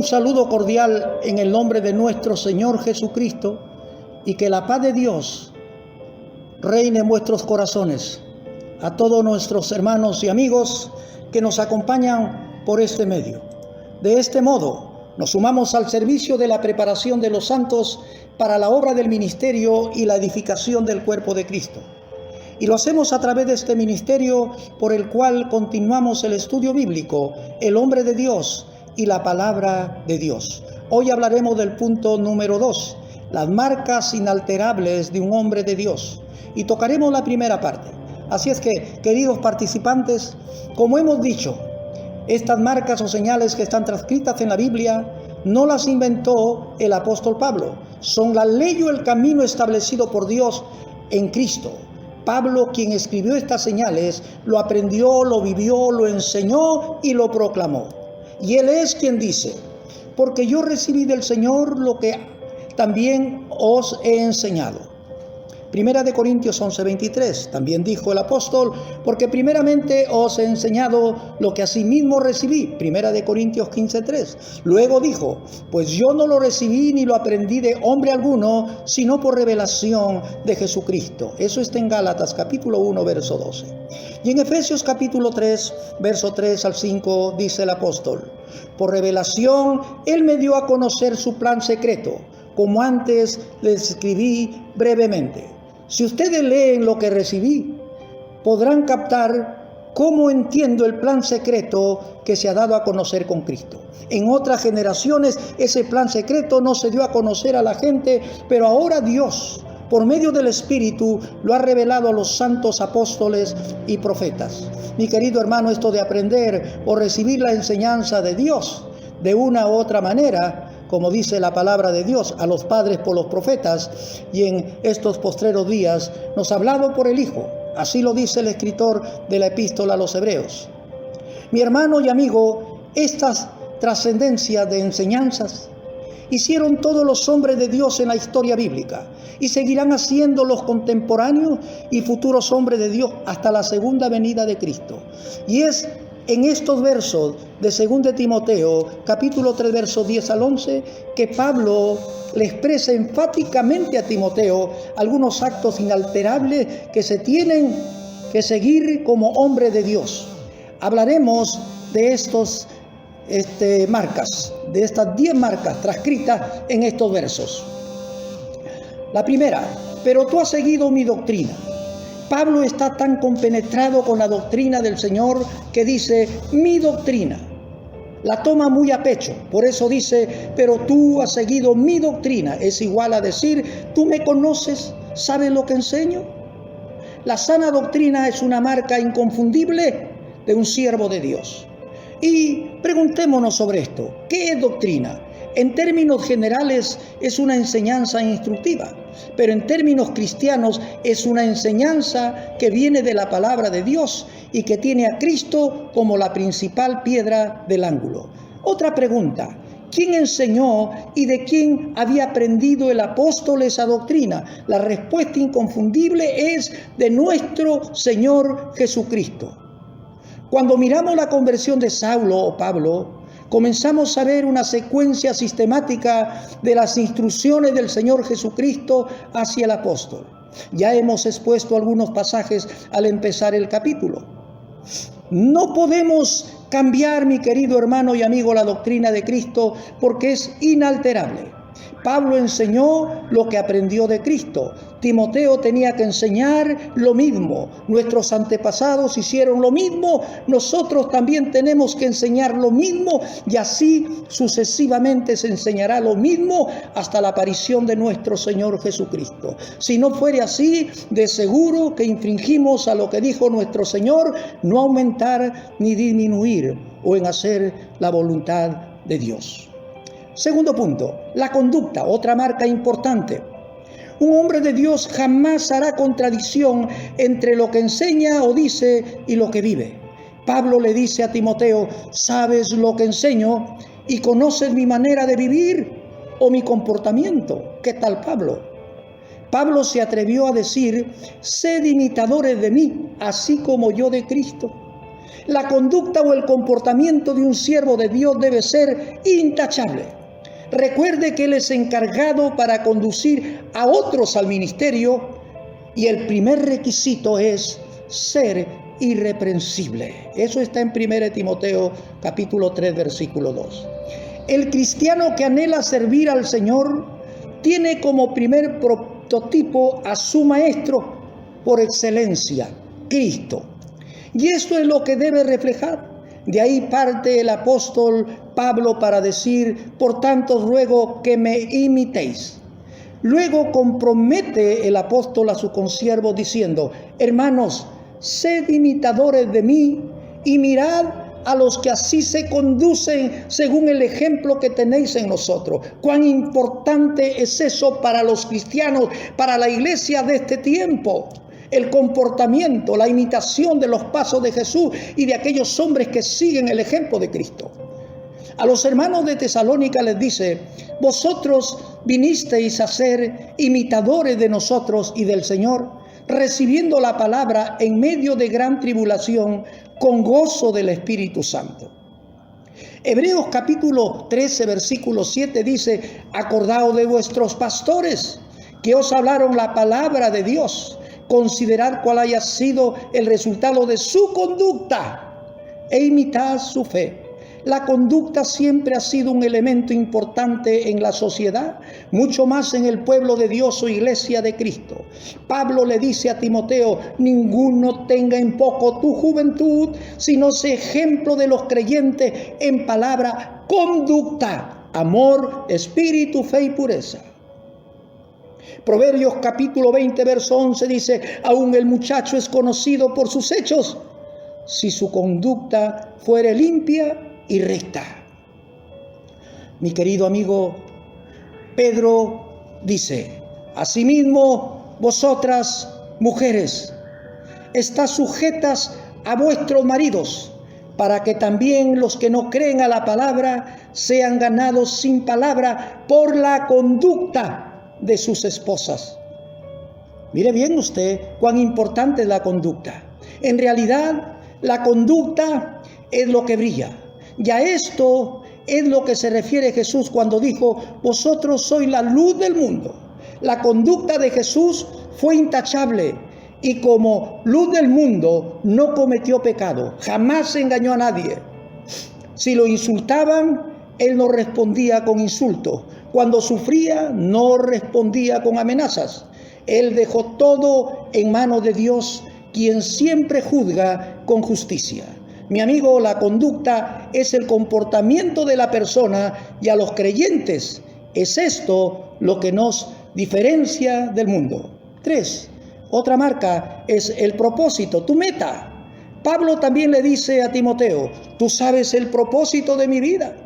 un saludo cordial en el nombre de nuestro Señor Jesucristo y que la paz de Dios reine en vuestros corazones. A todos nuestros hermanos y amigos que nos acompañan por este medio. De este modo, nos sumamos al servicio de la preparación de los santos para la obra del ministerio y la edificación del cuerpo de Cristo. Y lo hacemos a través de este ministerio por el cual continuamos el estudio bíblico, el hombre de Dios y la palabra de Dios. Hoy hablaremos del punto número 2, las marcas inalterables de un hombre de Dios. Y tocaremos la primera parte. Así es que, queridos participantes, como hemos dicho, estas marcas o señales que están transcritas en la Biblia no las inventó el apóstol Pablo. Son la ley o el camino establecido por Dios en Cristo. Pablo, quien escribió estas señales, lo aprendió, lo vivió, lo enseñó y lo proclamó. Y él es quien dice: porque yo recibí del Señor lo que también os he enseñado. Primera de Corintios 11:23, también dijo el apóstol: porque primeramente os he enseñado lo que asimismo recibí. Primera de Corintios 15:3. Luego dijo: pues yo no lo recibí ni lo aprendí de hombre alguno, sino por revelación de Jesucristo. Eso está en Gálatas capítulo 1, verso 12. Y en Efesios capítulo 3, verso 3 al 5, dice el apóstol: por revelación Él me dio a conocer su plan secreto, como antes les escribí brevemente. Si ustedes leen lo que recibí, podrán captar cómo entiendo el plan secreto que se ha dado a conocer con Cristo. En otras generaciones ese plan secreto no se dio a conocer a la gente, pero ahora Dios, por medio del Espíritu, lo ha revelado a los santos apóstoles y profetas. Mi querido hermano, esto de aprender o recibir la enseñanza de Dios de una u otra manera, como dice la palabra de Dios, a los padres por los profetas, y en estos postreros días nos ha hablado por el Hijo. Así lo dice el escritor de la epístola a los Hebreos. Mi hermano y amigo, estas trascendencias de enseñanzas hicieron todos los hombres de Dios en la historia bíblica y seguirán haciendo los contemporáneos y futuros hombres de Dios hasta la segunda venida de Cristo. Y es en estos versos de 2 Timoteo, capítulo 3, versos 10 al 11, que Pablo le expresa enfáticamente a Timoteo algunos actos inalterables que se tienen que seguir como hombre de Dios. Hablaremos de estas 10 marcas transcritas en estos versos. La primera: pero tú has seguido mi doctrina. Pablo está tan compenetrado con la doctrina del Señor que dice mi doctrina. La toma muy a pecho. Por eso dice, pero tú has seguido mi doctrina. Es igual a decir, tú me conoces, ¿sabes lo que enseño? La sana doctrina es una marca inconfundible de un siervo de Dios. Y preguntémonos sobre esto. ¿Qué es doctrina? En términos generales es una enseñanza instructiva, pero en términos cristianos es una enseñanza que viene de la palabra de Dios y que tiene a Cristo como la principal piedra del ángulo. Otra pregunta: ¿quién enseñó y de quién había aprendido el apóstol esa doctrina? La respuesta inconfundible es de nuestro Señor Jesucristo. Cuando miramos la conversión de Saulo o Pablo, comenzamos a ver una secuencia sistemática de las instrucciones del Señor Jesucristo hacia el apóstol. Ya hemos expuesto algunos pasajes al empezar el capítulo. No podemos cambiar, mi querido hermano y amigo, la doctrina de Cristo porque es inalterable. Pablo enseñó lo que aprendió de Cristo. Timoteo tenía que enseñar lo mismo. Nuestros antepasados hicieron lo mismo. Nosotros también tenemos que enseñar lo mismo y así sucesivamente se enseñará lo mismo hasta la aparición de nuestro Señor Jesucristo. Si no fuere así, de seguro que infringimos a lo que dijo nuestro Señor, no aumentar ni disminuir o en hacer la voluntad de Dios. Segundo punto, la conducta, otra marca importante. Un hombre de Dios jamás hará contradicción entre lo que enseña o dice y lo que vive. Pablo le dice a Timoteo: ¿sabes lo que enseño y conoces mi manera de vivir o mi comportamiento? ¿Qué tal Pablo? Pablo se atrevió a decir: sed imitadores de mí, así como yo de Cristo. La conducta o el comportamiento de un siervo de Dios debe ser intachable. Recuerde que Él es encargado para conducir a otros al ministerio y el primer requisito es ser irreprensible. Eso está en 1 Timoteo capítulo 3 versículo 2. El cristiano que anhela servir al Señor tiene como primer prototipo a su maestro por excelencia, Cristo. Y esto es lo que debe reflejar. De ahí parte el apóstol Pablo para decir: por tanto ruego que me imitéis. Luego compromete el apóstol a su consiervo diciendo: hermanos, sed imitadores de mí y mirad a los que así se conducen según el ejemplo que tenéis en nosotros. Cuán importante es eso para los cristianos, para la iglesia de este tiempo. El comportamiento, la imitación de los pasos de Jesús y de aquellos hombres que siguen el ejemplo de Cristo. A los hermanos de Tesalónica les dice: vosotros vinisteis a ser imitadores de nosotros y del Señor, recibiendo la palabra en medio de gran tribulación, con gozo del Espíritu Santo. Hebreos capítulo 13 versículo 7 dice: acordaos de vuestros pastores que os hablaron la palabra de Dios. Considerad cuál haya sido el resultado de su conducta e imitad su fe. La conducta siempre ha sido un elemento importante en la sociedad, mucho más en el pueblo de Dios o iglesia de Cristo. Pablo le dice a Timoteo: ninguno tenga en poco tu juventud, sino sé ejemplo de los creyentes en palabra, conducta, amor, espíritu, fe y pureza. Proverbios capítulo 20 verso 11 dice: aún el muchacho es conocido por sus hechos, si su conducta fuere limpia y recta. Mi querido amigo, Pedro dice: asimismo vosotras, mujeres, estad sujetas a vuestros maridos, para que también los que no creen a la palabra sean ganados sin palabra por la conducta de sus esposas. Mire bien usted cuán importante es la conducta. En realidad, la conducta es lo que brilla. Y a esto es lo que se refiere Jesús cuando dijo: vosotros sois la luz del mundo. La conducta de Jesús fue intachable y como luz del mundo no cometió pecado. Jamás engañó a nadie. Si lo insultaban, Él no respondía con insultos. Cuando sufría, no respondía con amenazas. Él dejó todo en manos de Dios, quien siempre juzga con justicia. Mi amigo, la conducta es el comportamiento de la persona y a los creyentes es esto lo que nos diferencia del mundo. 3. Otra marca es el propósito, tu meta. Pablo también le dice a Timoteo: tú sabes el propósito de mi vida.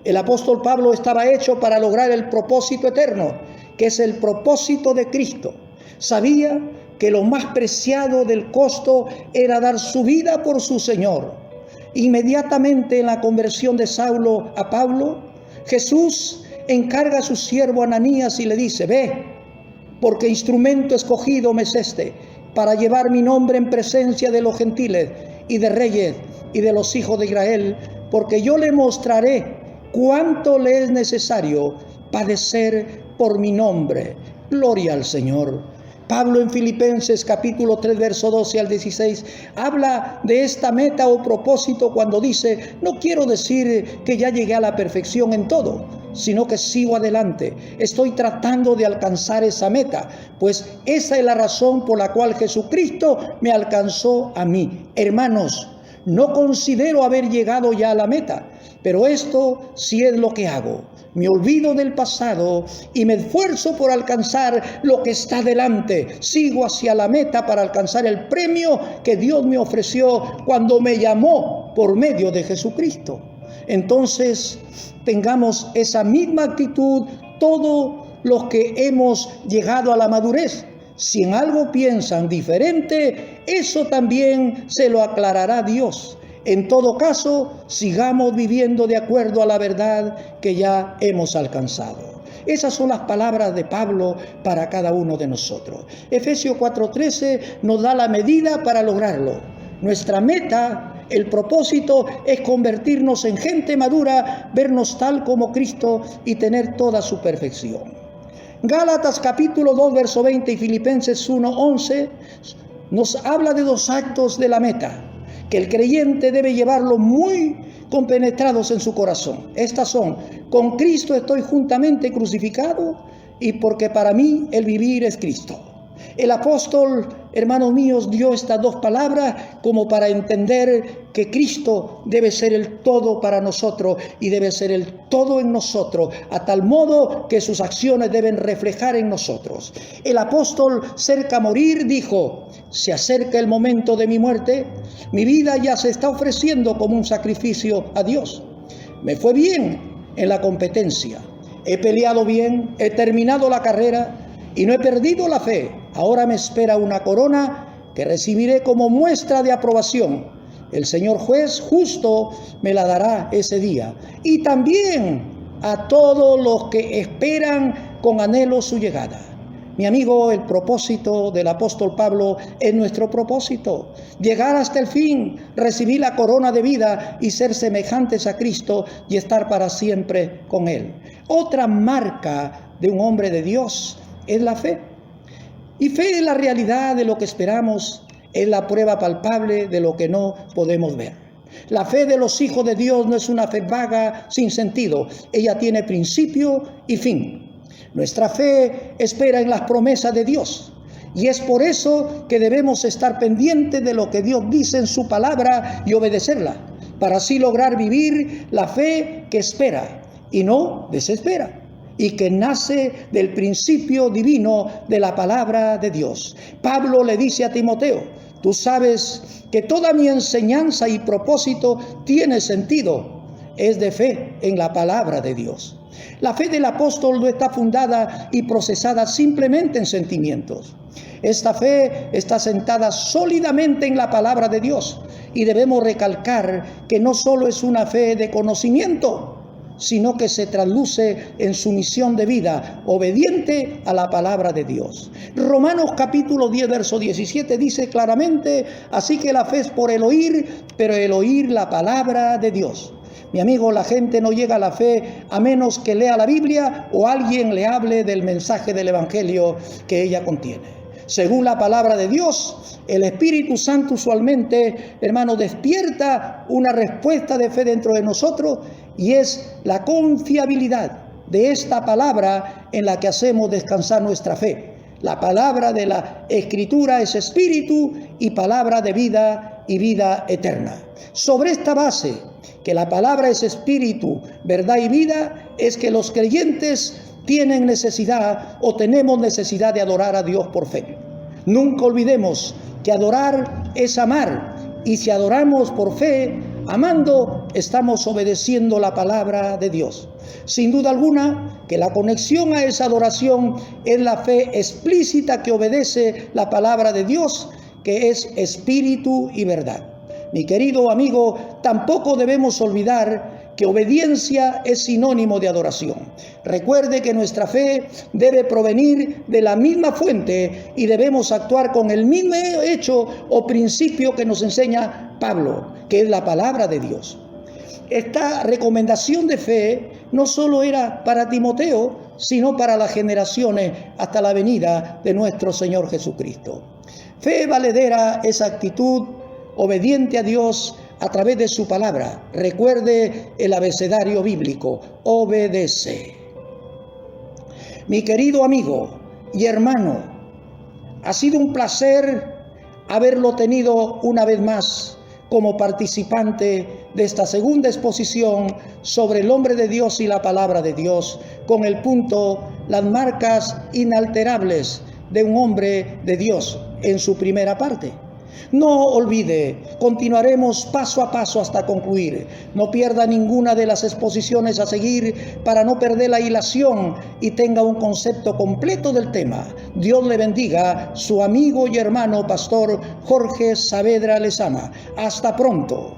El apóstol Pablo estaba hecho para lograr el propósito eterno, que es el propósito de Cristo. Sabía que lo más preciado del costo era dar su vida por su Señor. Inmediatamente en la conversión de Saulo a Pablo, Jesús encarga a su siervo Ananías y le dice: ve, porque instrumento escogido me es este, para llevar mi nombre en presencia de los gentiles y de reyes y de los hijos de Israel, porque yo le mostraré cuánto le es necesario padecer por mi nombre. Gloria al Señor. Pablo en Filipenses capítulo 3 verso 12 al 16 habla de esta meta o propósito cuando dice: no quiero decir que ya llegué a la perfección en todo, sino que sigo adelante. Estoy tratando de alcanzar esa meta, pues esa es la razón por la cual Jesucristo me alcanzó a mí. Hermanos, no considero haber llegado ya a la meta, pero esto sí es lo que hago: me olvido del pasado y me esfuerzo por alcanzar lo que está delante. Sigo hacia la meta para alcanzar el premio que Dios me ofreció cuando me llamó por medio de Jesucristo. Entonces, tengamos esa misma actitud todos los que hemos llegado a la madurez. Si en algo piensan diferente, eso también se lo aclarará Dios. En todo caso, sigamos viviendo de acuerdo a la verdad que ya hemos alcanzado. Esas son las palabras de Pablo para cada uno de nosotros. Efesios 4:13 nos da la medida para lograrlo. Nuestra meta El propósito es convertirnos en gente madura, vernos tal como Cristo y tener toda su perfección. Gálatas capítulo 2, verso 20 y Filipenses 1, 11 nos habla de dos actos de la meta, que el creyente debe llevarlo muy compenetrados en su corazón. Estas son: con Cristo estoy juntamente crucificado, y porque para mí el vivir es Cristo. El apóstol, hermanos míos, dio estas dos palabras como para entender que Cristo debe ser el todo para nosotros y debe ser el todo en nosotros, a tal modo que sus acciones deben reflejar en nosotros. El apóstol, cerca a morir, dijo: se acerca el momento de mi muerte, mi vida ya se está ofreciendo como un sacrificio a Dios. Me fue bien en la competencia, he peleado bien, he terminado la carrera y no he perdido la fe. Ahora me espera una corona que recibiré como muestra de aprobación. El Señor juez justo me la dará ese día. Y también a todos los que esperan con anhelo su llegada. Mi amigo, el propósito del apóstol Pablo es nuestro propósito: llegar hasta el fin, recibir la corona de vida y ser semejantes a Cristo y estar para siempre con Él. Otra marca de un hombre de Dios es la fe. Y fe es la realidad de lo que esperamos, es la prueba palpable de lo que no podemos ver. La fe de los hijos de Dios no es una fe vaga, sin sentido. Ella tiene principio y fin. Nuestra fe espera en las promesas de Dios. Y es por eso que debemos estar pendientes de lo que Dios dice en su palabra y obedecerla, para así lograr vivir la fe que espera y no desespera, y que nace del principio divino de la palabra de Dios. Pablo le dice a Timoteo: tú sabes que toda mi enseñanza y propósito tiene sentido, es de fe en la palabra de Dios. La fe del apóstol no está fundada y procesada simplemente en sentimientos. Esta fe está sentada sólidamente en la palabra de Dios, y debemos recalcar que no solo es una fe de conocimiento, sino que se trasluce en su misión de vida, obediente a la palabra de Dios. Romanos capítulo 10, verso 17 dice claramente: así que la fe es por el oír, pero el oír la palabra de Dios. Mi amigo, la gente no llega a la fe a menos que lea la Biblia o alguien le hable del mensaje del Evangelio que ella contiene. Según la palabra de Dios, el Espíritu Santo usualmente, hermano, despierta una respuesta de fe dentro de nosotros, y es la confiabilidad de esta palabra en la que hacemos descansar nuestra fe. La palabra de la Escritura es espíritu y palabra de vida y vida eterna. Sobre esta base, que la palabra es espíritu, verdad y vida, es que los creyentes tienen necesidad o tenemos necesidad de adorar a Dios por fe. Nunca olvidemos que adorar es amar, y si adoramos por fe, amando, estamos obedeciendo la palabra de Dios. Sin duda alguna que la conexión a esa adoración es la fe explícita que obedece la palabra de Dios, que es espíritu y verdad. Mi querido amigo, tampoco debemos olvidar que obediencia es sinónimo de adoración. Recuerde que nuestra fe debe provenir de la misma fuente y debemos actuar con el mismo hecho o principio que nos enseña Pablo, que es la palabra de Dios. Esta recomendación de fe no solo era para Timoteo, sino para las generaciones hasta la venida de nuestro Señor Jesucristo. Fe valedera es actitud obediente a Dios a través de su palabra. Recuerde el abecedario bíblico: obedece. Mi querido amigo y hermano, ha sido un placer haberlo tenido una vez más como participante de esta segunda exposición sobre el hombre de Dios y la palabra de Dios, con el punto: las marcas inalterables de un hombre de Dios, en su primera parte. No olvide, continuaremos paso a paso hasta concluir. No pierda ninguna de las exposiciones a seguir para no perder la hilación y tenga un concepto completo del tema. Dios le bendiga, su amigo y hermano pastor Jorge Saavedra Lezama. Hasta pronto.